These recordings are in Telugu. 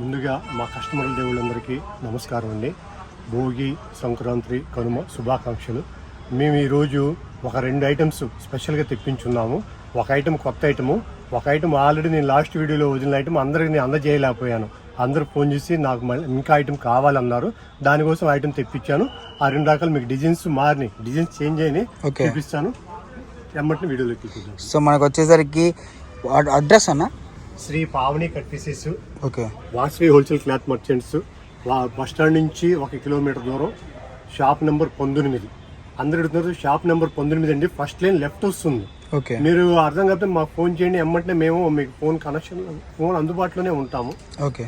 ముందుగా మా కస్టమర్ దేవుళ్ళందరికీ నమస్కారం అండి. భోగి, సంక్రాంతి, కనుమ శుభాకాంక్షలు. మేము ఈరోజు ఒక 2 ఐటమ్స్ స్పెషల్గా తెప్పించున్నాము. ఒక ఐటమ్ కొత్త ఐటము, ఒక ఐటమ్ ఆల్రెడీ నేను లాస్ట్ వీడియోలో వదిలిన ఐటమ్ అందరికి నేను అందజేయలేకపోయాను. అందరూ ఫోన్ చేసి నాకు ఇంకా ఐటమ్ కావాలన్నారు. దానికోసం ఐటమ్ తెప్పించాను. ఆ 2 రకాలు మీకు డిజైన్స్ మారినాయి, డిజైన్స్ చేంజ్ అయినాయి, చూపిస్తాను. ఎమ్మటిని వీడియోలో చూపిస్తాను. సో మనకు వచ్చేసరికి అడ్రస్ అన్న Shri Pavani cut pieces, okay, Vasavi wholesale cloth merchants, bus stand నుంచి 1 కిలోమీటర్ దూరం, షాప్ నెంబర్ 19. అందరు అడుగుతున్నారు షాప్ నెంబర్ 19 అండి. ఫస్ట్ లైన్ లెఫ్ట్ వస్తుంది. ఓకే, మీరు అర్థం కాకపోతే మాకు ఫోన్ చేయండి, ఎమ్మంటే మేము మీకు ఫోన్ అందుబాటులోనే ఉంటాము. ఓకే,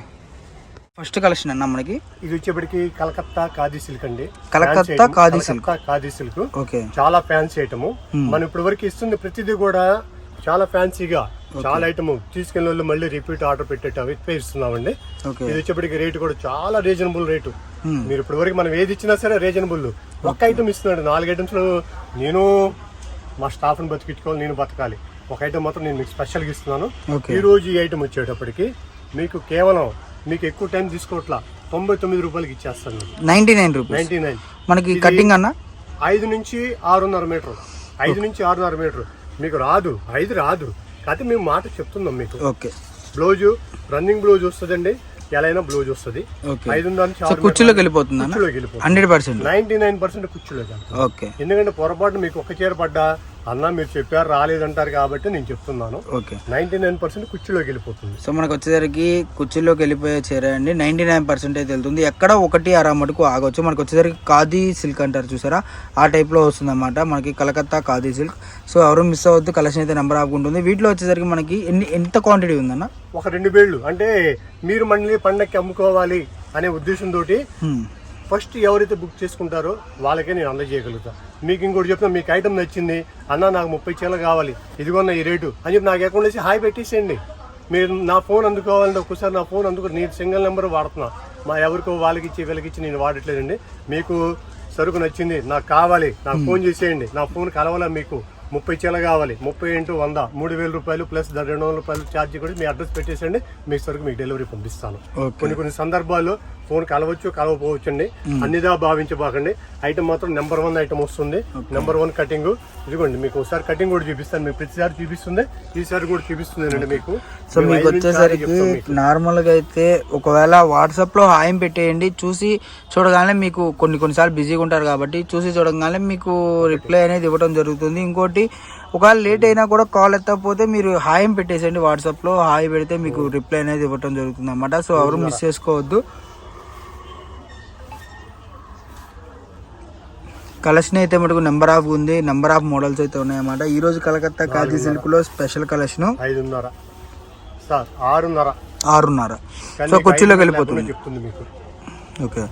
ఫస్ట్ కలెక్షన్ అన్న మనకి ఇది వచ్చేప్పటికి కలకత్తా ఖాదీ సిల్క్ అండి. కలకత్తా ఖాదీ సిల్క్ ఓకే, చాలా ఫ్యాన్సీ ఐటమ్. మనం ఇప్పటి వరకు ఇస్తుంది ప్రతిదీ కూడా చాలా ఫ్యాన్సీగా, చాలా ఐటమ్ తీసుకెళ్ళిన వాళ్ళు మళ్ళీ రిపీట్ ఆర్డర్ పెట్టేట ఇస్తున్నామండి. ఇది వచ్చేప్పటికి రేటు కూడా చాలా రీజనబుల్ రేటు. మీరు ఇప్పటి వరకు మనం ఏది ఇచ్చినా సరే రీజనబుల్. ఒక్క ఐటమ్ ఇస్తున్నాడు, 4 ఐటమ్స్ లో నేను మా స్టాఫ్ ని బతికించుకోవాలి, నేను బతకాలి. ఒక ఐటమ్ మాత్రం నేను మీకు స్పెషల్గా ఇస్తున్నాను. ఈ రోజు ఈ ఐటమ్ వచ్చేటప్పటికి మీకు కేవలం మీకు ఎక్కువ టైం తీసుకోవట్లా 99 రూపాయలకి ఇచ్చేస్తాను. 99 మనకి కటింగ్ అన్న 5 నుంచి 6.5 మీటర్, 5 నుంచి 6.5 మీటర్. మీకు రాదు 5 రాదు, కాకపోతే మేము మాట చెప్తున్నాం మీకు. ఓకే, బ్లౌజ్ రన్నింగ్ బ్లౌజ్ వస్తుందండి, ఎలా అయినా బ్లౌజ్ వస్తుంది. 5 కుర్చీలోకి వెళ్ళిపోతుంది 99% కుర్చీలోకి వెళ్తుంది. ఓకే, ఎందుకంటే పొరపాటు మీకు ఒక చీర పడ్డా అన్న మీరు చెప్పారు రాలేదంటారు కాబట్టి నేను చెప్తున్నాను. ఓకే, 99% కుర్చీలోకి వెళ్ళిపోతుంది. సో మనకు వచ్చేసరికి కుర్చీలోకి వెళ్ళిపోయే చీర అండి 99% అయితే వెళ్తుంది. ఎక్కడ 1-6 మటుకు ఆగవచ్చు. మనకు వచ్చేసరికి ఖాదీ సిల్క్ అంటారు చూసారా, ఆ టైప్లో వస్తుంది అన్నమాట మనకి కలకత్తా ఖాదీ సిల్క్. సో ఎవరు మిస్ అవ్వద్దు, కలెక్షన్ అయితే నెంబర్ ఆఫ్ ఉంటుంది. వీటిలో వచ్చేసరికి మనకి ఎంత క్వాంటిటీ ఉందన్న? ఒక 2 బేళ్లు. అంటే మీరు మళ్ళీ పండక్కి అమ్ముకోవాలి అనే ఉద్దేశంతో ఫస్ట్ ఎవరైతే బుక్ చేసుకుంటారో వాళ్ళకే నేను అందజేయగలుగుతా. మీకు ఇంకోటి చెప్తున్నా, మీకు ఐటమ్ నచ్చింది అన్న నాకు 30 చీరలు కావాలి, ఇదిగోన్న ఈ రేటు అని చెప్పి నాకు అకౌంట్ వేసి హాయ్ పెట్టేసేయండి. మీరు నా ఫోన్ అందుకోవాలంటే ఒక్కసారి నా ఫోన్ అందుకుని నేను సింగిల్ నెంబర్ వాడుతున్నా. మా ఎవరికో వాళ్ళకి ఇచ్చి వీళ్ళకి ఇచ్చి నేను వాడట్లేదండి. మీకు సరుకు నచ్చింది నాకు కావాలి, నాకు ఫోన్ చేసేయండి. నా ఫోన్ కలవాలా మీకు 30 చీరలు కావాలి, 30 × 100 3,000 రూపాయలు ప్లస్ 200 రూపాయలు ఛార్జీ కూడా మీ అడ్రస్ పెట్టేసండి. మీ సరుకు మీకు డెలివరీ పంపిస్తాను. కొన్ని సందర్భాల్లో ఫోన్ కలవచ్చు కలవపోవచ్చు అండి, అన్నిదా భావించబాకండి. ఐటమ్ మాత్రం నెంబర్ 1 ఐటమ్ వస్తుంది, నెంబర్ 1 కటింగ్. ఇదిగోండి మీకు ఒకసారి కటింగ్ కూడా చూపిస్తాను. మీకు ప్రతిసారి చూపిస్తుంది, ఈసారి కూడా చూపిస్తుంది మీకు. సో మీకు వచ్చేసరికి నార్మల్ గా అయితే ఒకవేళ వాట్సాప్ లో హాయం పెట్టేయండి, చూసి చూడగానే మీకు కొన్నిసార్లు బిజీగా ఉంటారు కాబట్టి చూసి చూడగానే మీకు రిప్లై అనేది ఇవ్వడం జరుగుతుంది. ఇంకోటి ఒకవేళ లేట్ అయినా కూడా కాల్ ఎత్తకపోతే మీరు హాయం పెట్టేసేయండి, వాట్సాప్ లో హాయ్ పెడితే మీకు రిప్లై అనేది ఇవ్వడం జరుగుతుంది అన్నమాట. సో ఎవరు మిస్ చేసుకోవద్దు. కలెక్షన్ అయితే మటుకు నెంబర్ ఆఫ్ ఉంది, నెంబర్ ఆఫ్ మోడల్స్ అయితే ఉన్నాయన్నమాట. ఈ రోజు కలకత్తా ఖాదీ సిల్క్ లో స్పెషల్ కలెక్షన్ 6:30. సో కుర్చీలోకి వెళ్ళిపోతుంది. ఓకే,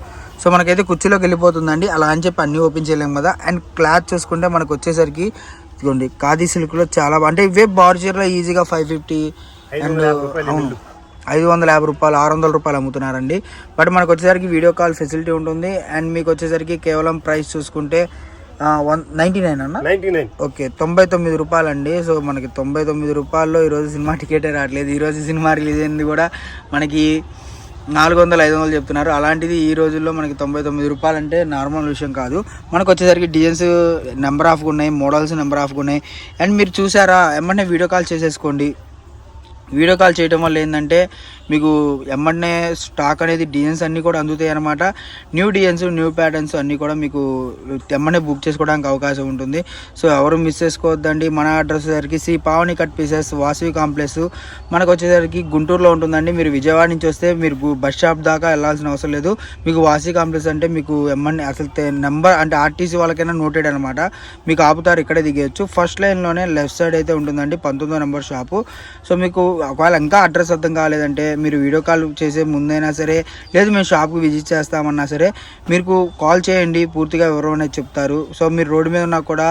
సో మనకైతే కుర్చీలోకి వెళ్ళిపోతుందండి. అలా అని చెప్పి అన్ని ఓపెన్ చేయలేము కదా. అండ్ క్లాత్ చూసుకుంటే మనకు వచ్చేసరికి ఇదిగోండి ఖాదీ సిల్క్ లో చాలా అంటే ఇవే బార్ చీరలో ఈజీగా 550 అండ్ 550 రూపాయలు 600 రూపాయలు అమ్ముతున్నారండి. బట్ మనకు వచ్చేసరికి వీడియో కాల్ ఫెసిలిటీ ఉంటుంది. అండ్ మీకు వచ్చేసరికి కేవలం ప్రైస్ చూసుకుంటే 99 అన్న 99. ఓకే, 99 రూపాయలు అండి. సో మనకి 99 రూపాయల్లో ఈరోజు సినిమా టికెటే రావట్లేదు. ఈరోజు సినిమా రిలీజ్ అయింది కూడా మనకి 400-500 చెప్తున్నారు. అలాంటిది ఈ రోజుల్లో మనకి 99 రూపాయలు అంటే నార్మల్ విషయం కాదు. మనకు వచ్చేసరికి డిజైన్స్ నెంబర్ ఆఫ్గా ఉన్నాయి, మోడల్స్ నెంబర్ ఆఫ్గా ఉన్నాయి. అండ్ మీరు చూసారా ఎమ్మటే వీడియో కాల్ చేసేసుకోండి. వీడియో కాల్ చేయడం వల్ల ఏంటంటే మీకు ఎమ్మటనే స్టాక్ అనేది డిజైన్స్ అన్నీ కూడా అందుతాయి అన్నమాట. న్యూ డిజైన్స్, న్యూ ప్యాటర్న్స్ అన్నీ కూడా మీకు ఎమ్మటనే బుక్ చేసుకోవడానికి అవకాశం ఉంటుంది. సో ఎవరు మిస్ చేసుకోవద్దండి. మన అడ్రస్ వచ్చేసరికి Shri Pavani cut pieces, Vasavi complex మనకు వచ్చేసరికి గుంటూరులో ఉంటుందండి. మీరు విజయవాడ నుంచి వస్తే మీరు బస్ స్టాప్ దాకా వెళ్ళాల్సిన అవసరం లేదు. మీకు వాసవి కాంప్లెక్స్ అంటే మీకు ఎమ్మని అసలు నెంబర్ అంటే ఆర్టీసీ వాళ్ళకైనా నోటెడ్ అనమాట. మీకు ఆపుతారు, ఇక్కడే దిగేయచ్చు. ఫస్ట్ లైన్లోనే లెఫ్ట్ సైడ్ అయితే ఉంటుందండి 19వ నెంబర్ షాపు. సో మీకు ఒకవేళ ఇంకా అడ్రస్ అర్థం కాలేదంటే మీరు వీడియో కాల్ చేసే ముందైనా సరే, లేదు మేము షాప్కి విజిట్ చేస్తామన్నా సరే మీకు కాల్ చేయండి, పూర్తిగా వివరం అనేది చెప్తారు. సో మీరు రోడ్డు మీద ఉన్నా కూడా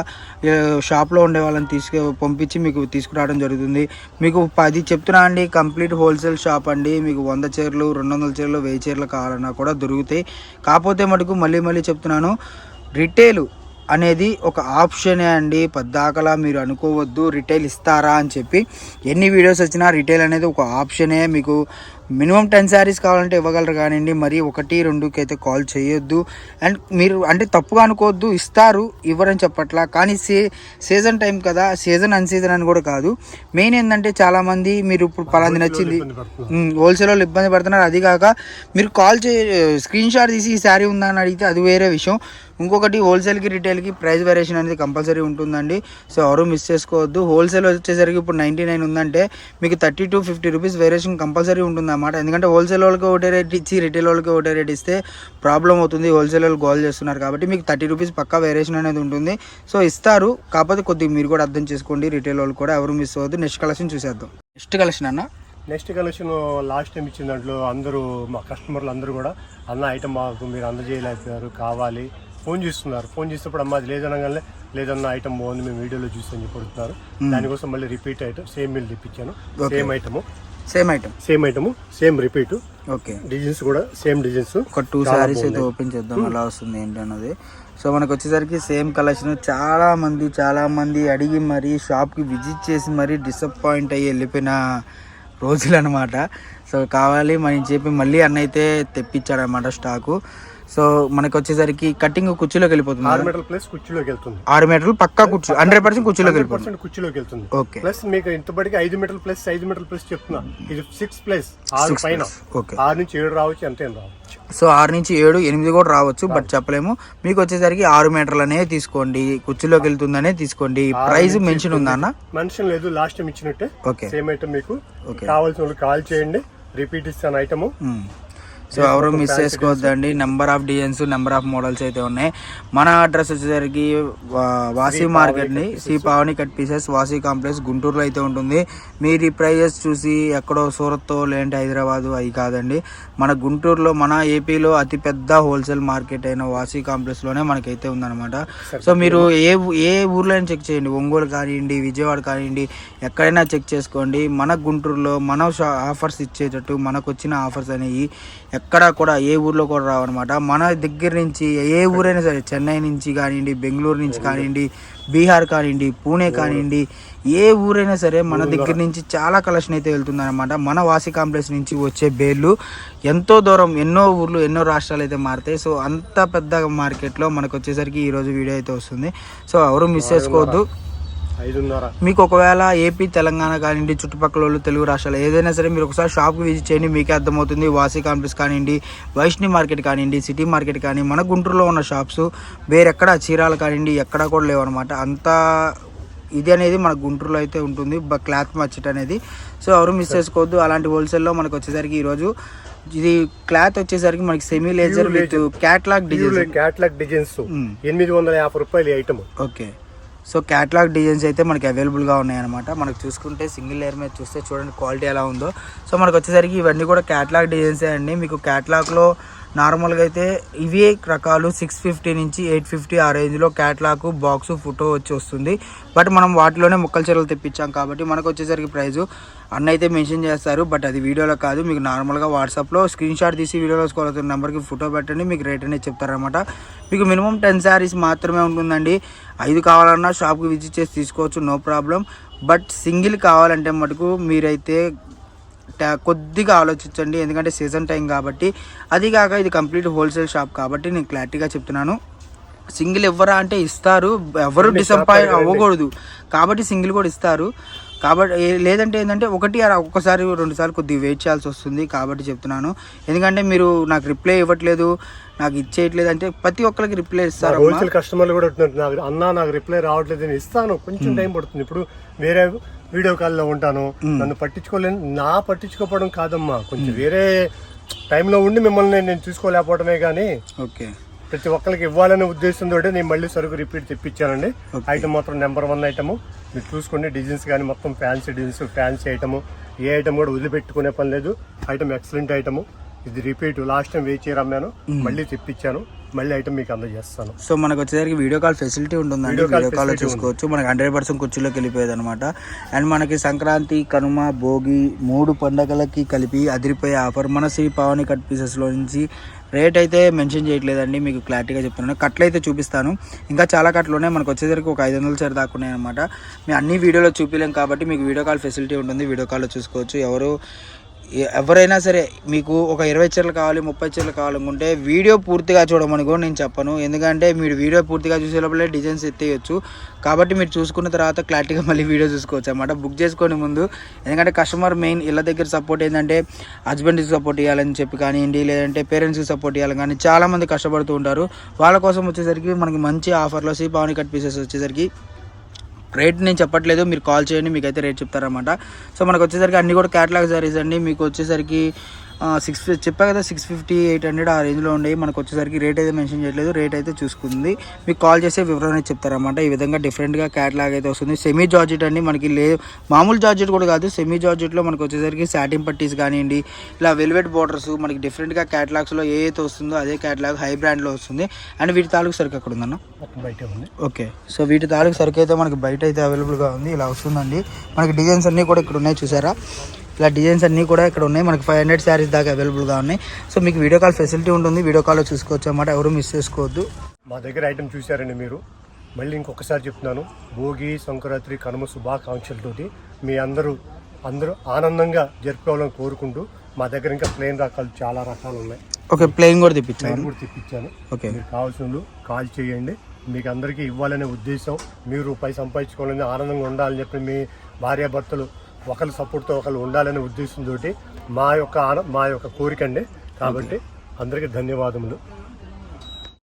షాప్లో ఉండే వాళ్ళని పంపించి మీకు తీసుకురావడం జరుగుతుంది. మీకు 10 చెప్తున్నా అండి, కంప్లీట్ హోల్సేల్ షాప్ అండి. మీకు 100 చీరలు, 200 చీరలు, 1000 చీరలు కావాలన్నా కూడా దొరుకుతాయి. కాకపోతే మటుకు మళ్ళీ చెప్తున్నాను, రిటైల్ అనేది ఒక ఆప్షనే అండి. పద్దాకలా మీరు అనుకోవద్దు రిటైల్ ఇస్తారా అని చెప్పి. ఎన్ని వీడియోస్ వచ్చినా రిటైల్ అనేది ఒక ఆప్షనే. మీకు మినిమం 10 శారీస్ కావాలంటే ఇవ్వగలరు కానివ్వండి, మరి 1-2కి అయితే కాల్ చేయొద్దు. అండ్ మీరు అంటే తప్పుగా అనుకోవద్దు, ఇస్తారు ఇవ్వరని చెప్పట్లా. కానీ సీజన్ టైం కదా, సీజన్ అన్సీజన్ అని కూడా కాదు. మెయిన్ ఏంటంటే చాలామంది మీరు ఇప్పుడు పలాంది నచ్చింది హోల్సేల్ వాళ్ళు ఇబ్బంది పడుతున్నారు. అది కాక మీరు కాల్ స్క్రీన్ షాట్ తీసి ఈ శారీ ఉందా అని అడిగితే అది వేరే విషయం. ఇంకొకటి హోల్సేల్కి రిటైల్కి ప్రైస్ వేరియేషన్ అనేది కంపల్సరీ ఉంటుందండి. సో ఎవరు మిస్ చేసుకోవద్దు. హోల్సేల్ వచ్చేసరికి ఇప్పుడు 99 ఉందంటే మీకు 30 to 50 రూపీస్ వేరియేషన్ కంపల్సరీ ఉంటుందన్నమాట. ఎందుకంటే హోల్సేల్ వాళ్ళకి ఒకటే రేట్ ఇచ్చి రిటైల్ వాళ్ళకి ఒకటే రేట్ ఇస్తే ప్రాబ్లం అవుతుంది. హోల్సేల్ వాళ్ళు గోల్ చేస్తున్నారు కాబట్టి మీకు 30 రూపీస్ పక్కా వేరియేషన్ అనేది ఉంటుంది. సో ఇస్తారు, కాకపోతే కొద్దిగా మీరు కూడా అర్థం చేసుకోండి. రిటైల్ వాళ్ళు కూడా ఎవరు మిస్ అవ్వద్దు. నెక్స్ట్ కలెక్షన్ చూసేద్దాం. నెక్స్ట్ కలెక్షన్ అన్న, నెక్స్ట్ కలెక్షన్ లాస్ట్ టైం ఇచ్చిన దాంట్లో అందరూ మా కస్టమర్లు అందరూ కూడా అన్న ఐటమ్ మాకు మీరు అందజేయలేకపోయారు, కావాలి ఫోన్ చేస్తున్నారు. ఫోన్ చేసేటప్పుడు అమ్మ అది లేదనగానే లేదన్న ఐటమ్ బాగుంది మేము వీడియోలో చూసి అని చెప్పుడుతున్నారు. దానికోసం మళ్ళీ రిపీట్ ఐటమ్ సేమ్ మీల్ తెప్పించాను. Same item same repeat. Okay, designs కూడా సేమ్ డిజైన్స్. ఒక 2 సారీస్ అయితే ఓపెన్ చేద్దాం ఎలా వస్తుంది ఏంటి అన్నది. సో మనకు వచ్చేసరికి సేమ్ కలెక్షన్. చాలా మంది అడిగి మరీ షాప్కి విజిట్ చేసి మరీ డిసప్పాయింట్ అయ్యి వెళ్ళిపోయిన రోజులు అనమాట. సో కావాలి మనం చెప్పి మళ్ళీ అన్న అయితే తెప్పించాడు అనమాట స్టాకు. సో మనకు వచ్చేసరికి కటింగ్ కుర్చీలోకి వెళ్ళిపోతుంది. 6 మీటర్ల ప్లస్ కుర్చీలోకి వెళ్తుంది. 6 మీటర్లు పక్కా కుర్చీ 100% కుర్చీలోకి వెళ్ళిపోతుంది. కుర్చీలోకి వెళ్తుంది. ఓకే, ప్లస్ మీకు ఇంతబడికి 5 మీటర్ల ప్లస్ చెప్తున్నా. ఇది 6 ప్లస్ 6 పైన. ఓకే, 6 నుంచి 7 రావచ్చు, అంతేం రావచ్చు. సో 6 నుంచి 7, 8 కూడా రావచ్చు, బట్ చెప్పలేము. మీకు వచ్చేసరికి 6 మీటర్లనే తీసుకోండి, కుర్చీలోకి వెళ్తుందనే తీసుకోండి. ప్రైస్ మెన్షన్ ఉందా అన్న? మెన్షన్ లేదు, లాస్ట్ టైం ఇచ్చినట్టే. ఓకే, సేమ్ ఐటమ్ మీకు కావాల్సిన వాళ్ళు కాల్ చేయండి, రిపీట్ ఇస్తాను ఐటమ్. సో ఎవరు మిస్ చేసుకోవద్దండి. Number of designs, number of models అయితే ఉన్నాయి. మన అడ్రస్ వచ్చేసరికి వాసీ మార్కెట్ని, Shri Pavani cut pieces, Vasi complex, గుంటూరులో అయితే ఉంటుంది. మీరు ఈ ప్రైజెస్ చూసి ఎక్కడో సూరత్తో లేదంటే హైదరాబాదు అవి కాదండి. మన గుంటూరులో, మన ఏపీలో అతిపెద్ద హోల్సేల్ మార్కెట్ అయిన వాసీ కాంప్లెక్స్లోనే మనకైతే ఉందన్నమాట. సో మీరు ఏ ఊర్లో చెక్ చేయండి, ఒంగోలు కానివ్వండి, విజయవాడ కానివ్వండి, ఎక్కడైనా చెక్ చేసుకోండి. మన గుంటూరులో మన ఆఫర్స్ ఇచ్చేటట్టు మనకు వచ్చిన ఆఫర్స్ అనేవి ఎక్కడా కూడా ఏ ఊర్లో కూడా రావన్నమాట. మన దగ్గర నుంచి ఏ ఊరైనా సరే, చెన్నై నుంచి కానివ్వండి, బెంగళూరు నుంచి కానివ్వండి, బీహార్ కానివ్వండి, పూణే కానివ్వండి, ఏ ఊరైనా సరే మన దగ్గర నుంచి చాలా కలెక్షన్ అయితే వెళ్తుంది అనమాట. మన వాసీ కాంప్లెక్స్ నుంచి వచ్చే బేర్లు ఎంతో దూరం, ఎన్నో ఊర్లు, ఎన్నో రాష్ట్రాలు అయితే మారుతాయి. సో అంత పెద్ద మార్కెట్లో మనకు వచ్చేసరికి ఈరోజు వీడియో అయితే వస్తుంది. సో ఎవరు మిస్ చేసుకోవద్దు. 5:30 మీకు ఒకవేళ ఏపీ, తెలంగాణ కానివ్వండి, చుట్టుపక్కల వాళ్ళు, తెలుగు రాష్ట్రాలు ఏదైనా సరే మీరు ఒకసారి షాప్కి విజిట్ చేయండి, మీకే అర్థమవుతుంది. వాసీ కాంప్లెక్స్ కానివ్వండి, వైష్ణవి మార్కెట్ కానివ్వండి, సిటీ మార్కెట్ కానీ, మన గుంటూరులో ఉన్న షాప్స్ వేరెక్కడ, చీరాలు కానివ్వండి ఎక్కడా కూడా లేవన్నమాట. అంత ఇది అనేది మన గుంటూరులో అయితే ఉంటుంది, క్లాత్ మార్కెట్ అనేది. సో ఎవరు మిస్ చేసుకోవద్దు. అలాంటి హోల్సేల్లో మనకు వచ్చేసరికి ఈరోజు ఇది క్లాత్ వచ్చేసరికి మనకి semi laser with catalogue designs 850 రూపాయలు item. Okay, so catalogue designs అయితే మనకి అవైలబుల్గా ఉన్నాయన్నమాట. మనకు చూసుకుంటే సింగిల్ లేయర్ మీద చూస్తే చూడండి క్వాలిటీ ఎలా ఉందో. సో మనకు వచ్చేసరికి ఇవన్నీ కూడా క్యాటలాగ్ డిజైన్సే అండి. మీకు క్యాటలాగ్లో నార్మల్గా అయితే ఇవే రకాలు 650 నుంచి 850 ఆ రేంజ్లో క్యాటలాగ్ బాక్స్ ఫోటో వచ్చి వస్తుంది. బట్ మనం వాటిలోనే ముక్కల చీరలు తెప్పించాం కాబట్టి మనకు వచ్చేసరికి ప్రైజు అన్న అయితే మెన్షన్ చేస్తారు, బట్ అది వీడియోలో కాదు. మీకు నార్మల్గా వాట్సాప్లో స్క్రీన్ షాట్ తీసి వీడియోలో స్కోరుతున్న నెంబర్కి ఫోటో పెట్టండి, మీకు రేట్ అనేది చెప్తారనమాట. మీకు మినిమం 10 శారీస్ మాత్రమే ఉంటుందండి. 5 కావాలన్నా షాప్కి విజిట్ చేసి తీసుకోవచ్చు, నో ప్రాబ్లం. బట్ సింగిల్ కావాలంటే మటుకు మీరైతే కొద్దిగా ఆలోచించండి, ఎందుకంటే సీజన్ టైం కాబట్టి. అది కాక ఇది కంప్లీట్ హోల్సేల్ షాప్ కాబట్టి నేను క్లారిటీగా చెప్తున్నాను. సింగిల్ ఇవ్వరా అంటే ఇస్తారు, ఎవరు డిసప్పాయింట్ అవ్వకూడదు కాబట్టి సింగిల్ కూడా ఇస్తారు. కాబట్టి లేదంటే ఏంటంటే ఒక్కసారి 2 సార్లు కొద్దిగా వెయిట్ చేయాల్సి వస్తుంది కాబట్టి చెప్తున్నాను. ఎందుకంటే మీరు నాకు రిప్లై ఇవ్వట్లేదు, నాకు ఇచ్చేయట్లేదు అంటే ప్రతి ఒక్కరికి రిప్లై ఇస్తారు. హోల్సేల్ కస్టమర్లు కూడా అన్న నాకు రిప్లై రావట్లేదు, నేను ఇస్తాను, కొంచెం టైం పడుతుంది. ఇప్పుడు వేరే వీడియో కాల్లో ఉంటాను, నన్ను పట్టించుకోలేను. పట్టించుకోవడం కాదమ్మా, కొంచెం వేరే టైంలో ఉండి మిమ్మల్ని నేను చూసుకోలేకపోవడమే కానీ ఓకే ప్రతి ఒక్కరికి ఇవ్వాలనే ఉద్దేశంతో నేను మళ్ళీ సరుకు రిపీట్ తెప్పించానండి. ఐటమ్ మాత్రం నెంబర్ 1 ఐటమ్. మీరు చూసుకోండి, డిజైన్స్ కానీ మొత్తం ఫ్యాన్సీ డిజైన్స్, ఫ్యాన్సీ ఐటమ్. ఏ ఐటమ్ కూడా వదిలిపెట్టుకునే పని లేదు. Item excellent item. ఇది రిపీట్, లాస్ట్ టైం వేచి రమ్మాను, మళ్ళీ తెప్పించాను. మళ్ళీ ఐటమ్ మీకు అందజేస్తాను. సో మనకు వచ్చేసరికి వీడియో కాల్ ఫెసిలిటీ ఉంటుందండి, వీడియో కాల్ చూసుకోవచ్చు. మనకి 100% కుర్చీలోకి వెళ్ళిపోయేది అనమాట. అండ్ మనకి సంక్రాంతి, కనుమ, భోగి 3 పండగలకి కలిపి అదిరిపోయే ఆఫర్ మన శ్రీ పావని కట్ పీసెస్లో నుంచి. రేట్ అయితే మెన్షన్ చేయట్లేదండి, మీకు క్లారిటీగా చెప్తున్నాను. కట్లు అయితే చూపిస్తాను, ఇంకా చాలా కట్లు ఉన్నాయి. మనకు వచ్చేసరికి ఒక 500 చీర దాకా ఉన్నాయి అనమాట. మేము అన్ని వీడియోలో చూపించలేం కాబట్టి మీకు వీడియో కాల్ ఫెసిలిటీ ఉంటుంది, వీడియో కాల్లో చూసుకోవచ్చు. ఎవరైనా సరే మీకు ఒక 20 చీరలు కావాలి, 30 చీరలు కావాలనుకుంటే వీడియో పూర్తిగా చూడమని కూడా నేను చెప్పను. ఎందుకంటే మీరు వీడియో పూర్తిగా చూసే లోపలే డిజైన్స్ ఎత్తేయచ్చు. కాబట్టి మీరు చూసుకున్న తర్వాత క్లారిటీగా మళ్ళీ వీడియో చూసుకోవచ్చు అన్నమాట. బుక్ చేసుకొని ముందు, ఎందుకంటే కస్టమర్ మెయిన్ ఇళ్ళ దగ్గర సపోర్ట్ ఏంటంటే హస్బెండ్కి సపోర్ట్ ఇవ్వాలని చెప్పి కానివ్వండి, లేదంటే పేరెంట్స్కి సపోర్ట్ ఇవ్వాలని కానీ చాలామంది కష్టపడుతూ ఉంటారు. వాళ్ళ కోసం వచ్చేసరికి మనకి మంచి ఆఫర్లో శ్రీ పావని కట్ పీసెస్ వచ్చేసరికి రేట్ నేను చెప్పట్లేదు, మీరు కాల్ చేయండి, మీకైతే రేట్ చెప్తారనమాట. సో మనకు వచ్చేసరికి అన్నీ కూడా క్యాటలాగ్ సారీస్ అండి. మీకు వచ్చేసరికి 6 చెప్పా కదా, 650, 800 ఆ రేంజ్లో ఉండేవి. మనకు వచ్చేసరికి రేట్ అయితే మెన్షన్ చేయట్లేదు, రేట్ అయితే చూసుకుంది. మీకు కాల్ చేసే వివరణ చెప్తారనమాట. ఈ విధంగా డిఫరెంట్గా క్యాటలాగ్ అయితే వస్తుంది. సెమీ జార్జెట్ అండి, మనకి మామూలు జార్జెట్ కూడా కాదు, సెమీ జార్జెట్లో మనకు వచ్చేసరికి సాటిన్ పట్టీస్ కానివ్వండి, ఇలా వెల్వెట్ బోర్డర్స్ మనకి డిఫరెంట్గా క్యాటలాగ్స్లో ఏ అయితే వస్తుందో అదే క్యాటలాగ్ హై బ్రాండ్లో వస్తుంది. అండ్ వీటి తాలూకు సరుకు అక్కడ ఉందన్న, బయట ఉంది. ఓకే, సో వీటి తాలూకు సరుకు అయితే మనకి బయట అయితే అవైలబుల్గా ఉంది. ఇలా వస్తుందండి. మనకి డిజైన్స్ అన్నీ కూడా ఇక్కడ ఉన్నాయి, చూసారా? ఇలా డిజైన్స్ అన్నీ కూడా ఇక్కడ ఉన్నాయి. మనకి 500 శారీస్ దాకా అవైలబుల్గా ఉన్నాయి. సో మీకు వీడియో కాల్ ఫెసిలిటీ ఉంటుంది, వీడియో కాల్లో చూసుకోవచ్చు అన్నమాట. ఎవరు మిస్ చేసుకోవద్దు. మా దగ్గర ఐటమ్ చూసారండి మీరు. మళ్ళీ ఇంకొకసారి చెప్తున్నాను, భోగి, సంక్రాంతి, కనుమ శుభాకాంక్షలతోటి మీ అందరూ ఆనందంగా జరుపుకోవాలని కోరుకుంటూ, మా దగ్గర ఇంకా ప్లేన్ రకాలు చాలా రకాలు ఉన్నాయి. ఓకే, ప్లేన్ కూడా తెప్పించాను. ఓకే, మీరు కావాల్సిన కాల్ చేయండి. మీకు అందరికీ ఇవ్వాలనే ఉద్దేశం, మీరు రూపాయి సంపాదించుకోవాలని, ఆనందంగా ఉండాలని చెప్పి మీ భార్యాభర్తలు ఒకరి సపోర్ట్తో ఒకరు ఉండాలనే ఉద్దేశంతో మా యొక్క కోరిక అండి. కాబట్టి అందరికీ ధన్యవాదములు.